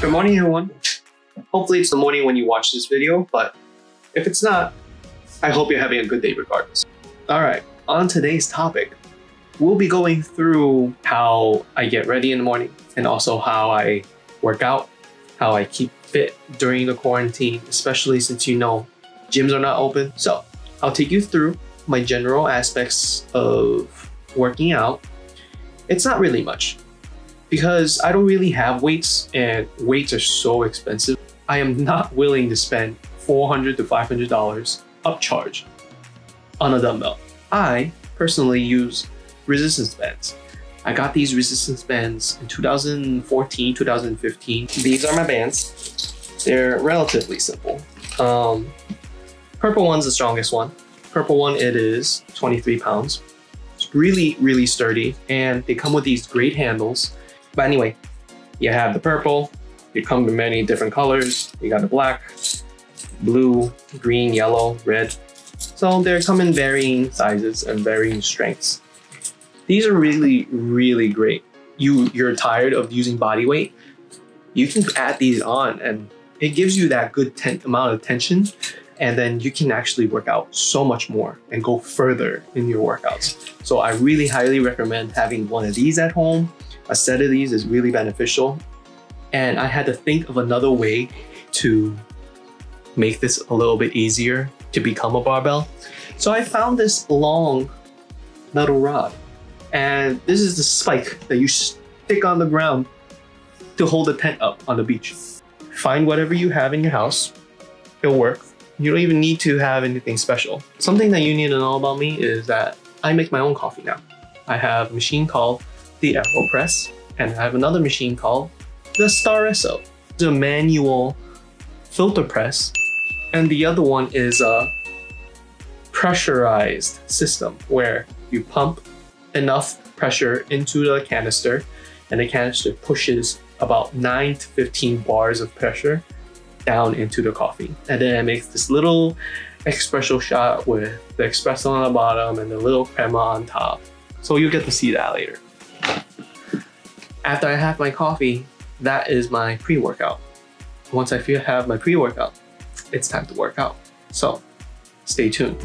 Good morning, everyone. Hopefully it's the morning when you watch this video, but if it's not, I hope you're having a good day regardless. Alright, on today's topic, we'll be going through how I get ready in the morning and also how I work out, how I keep fit during the quarantine, especially since you know gyms are not open. So I'll take you through my general aspects of working out. It's not really much because I don't really have weights and weights are so expensive. I am not willing to spend $400 to $500 upcharge on a dumbbell. I personally use resistance bands. I got these resistance bands in 2014, 2015. These are my bands. They're relatively simple. Purple one's the strongest one. Purple one, it is 23 pounds. It's really, really sturdy, and they come with these great handles. But anyway, you have the purple. They come in many different colors. You got the black, blue, green, yellow, red. So they come in varying sizes and varying strengths. These are really, really great. You're tired of using body weight, you can add these on and it gives you that good amount of tension, and then you can actually work out so much more and go further in your workouts. So I really highly recommend having one of these at home. A set of these is really beneficial. And I had to think of another way to make this a little bit easier to become a barbell. So I found this long metal rod. And this is the spike that you stick on the ground to hold the tent up on the beach. Find whatever you have in your house. It'll work. You don't even need to have anything special. Something that you need to know about me is that I make my own coffee now. I have a machine called the AeroPress, and I have another machine called the Staresso. It's a manual filter press, and the other one is a pressurized system where you pump enough pressure into the canister, and the canister pushes about 9 to 15 bars of pressure down into the coffee. And then it makes this little espresso shot with the espresso on the bottom and the little crema on top. So you'll get to see that later. After I have my coffee, that is my pre-workout. Once I have my pre-workout, it's time to work out. So stay tuned.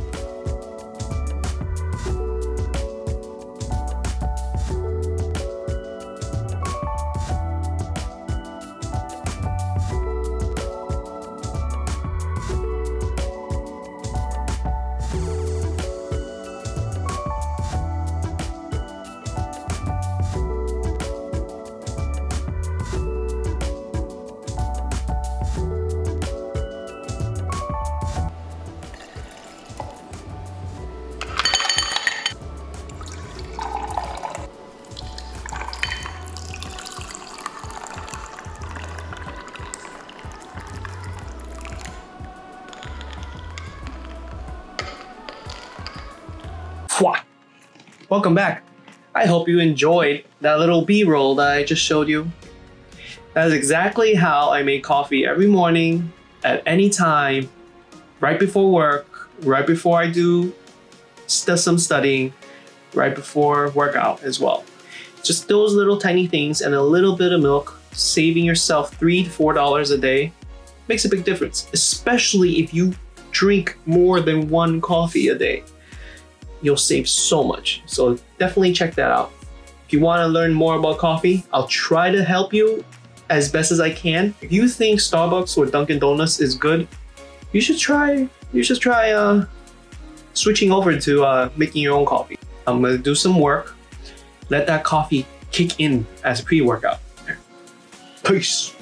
Welcome back. I hope you enjoyed that little B-roll that I just showed you. That is exactly how I make coffee every morning, at any time, right before work, right before I do some studying, right before workout as well. Just those little tiny things and a little bit of milk, saving yourself $3 to $4 a day makes a big difference, especially if you drink more than one coffee a day. You'll save so much. So definitely check that out. If you want to learn more about coffee, I'll try to help you as best as I can. If you think Starbucks or Dunkin' Donuts is good, you should try switching over to making your own coffee. I'm gonna do some work. Let that coffee kick in as a pre-workout. Peace.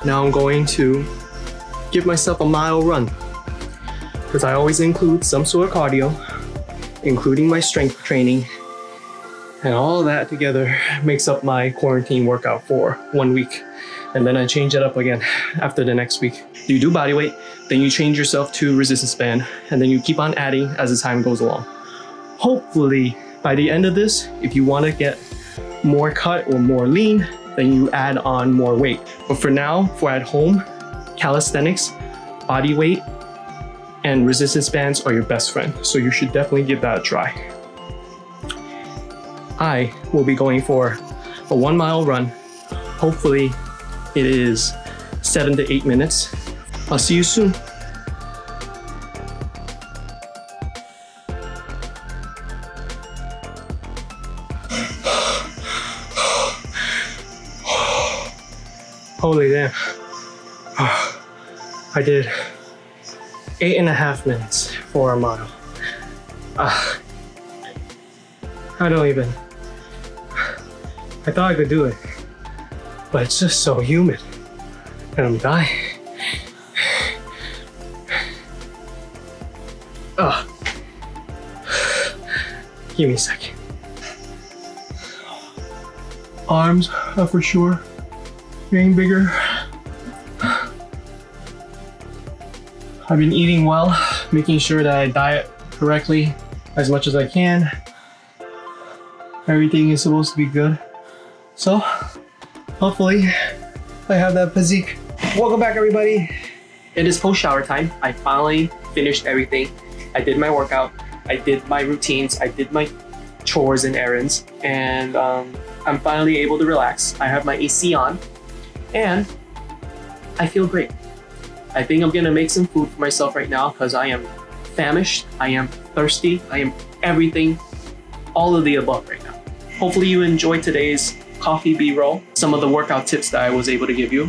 Now I'm going to give myself a mile run, because I always include some sort of cardio, including my strength training, and all that together makes up my quarantine workout for 1 week. And then I change it up again after the next week. You do body weight, then you change yourself to resistance band, and then you keep on adding as the time goes along. Hopefully, by the end of this, if you want to get more cut or more lean, then you add on more weight. But for now, for at home, calisthenics, body weight, and resistance bands are your best friend. So you should definitely give that a try. I will be going for a 1 mile run. Hopefully it is 7 to 8 minutes. I'll see you soon. Holy damn. I did 8.5 minutes for a mile. I thought I could do it, but it's just so humid and I'm dying. Give me a second. Arms are for sure getting bigger. I've been eating well, making sure that I diet correctly as much as I can. Everything is supposed to be good. So, hopefully, I have that physique. Welcome back, everybody. It is post-shower time. I finally finished everything. I did my workout. I did my routines. I did my chores and errands. And I'm finally able to relax. I have my AC on. And I feel great. I think I'm gonna make some food for myself right now because I am famished, I am thirsty, I am everything, all of the above right now. Hopefully you enjoyed today's coffee B-roll, some of the workout tips that I was able to give you.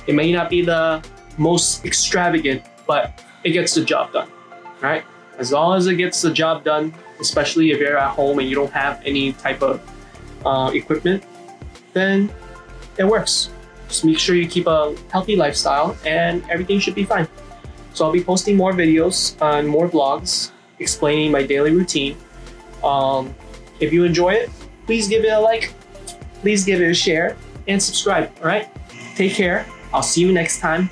It may not be the most extravagant, but it gets the job done, right? As long as it gets the job done, especially if you're at home and you don't have any type of equipment, then it works. Just make sure you keep a healthy lifestyle and everything should be fine. So I'll be posting more videos and more vlogs explaining my daily routine. If you enjoy it, please give it a like, please give it a share and subscribe, all right? Take care. I'll see you next time.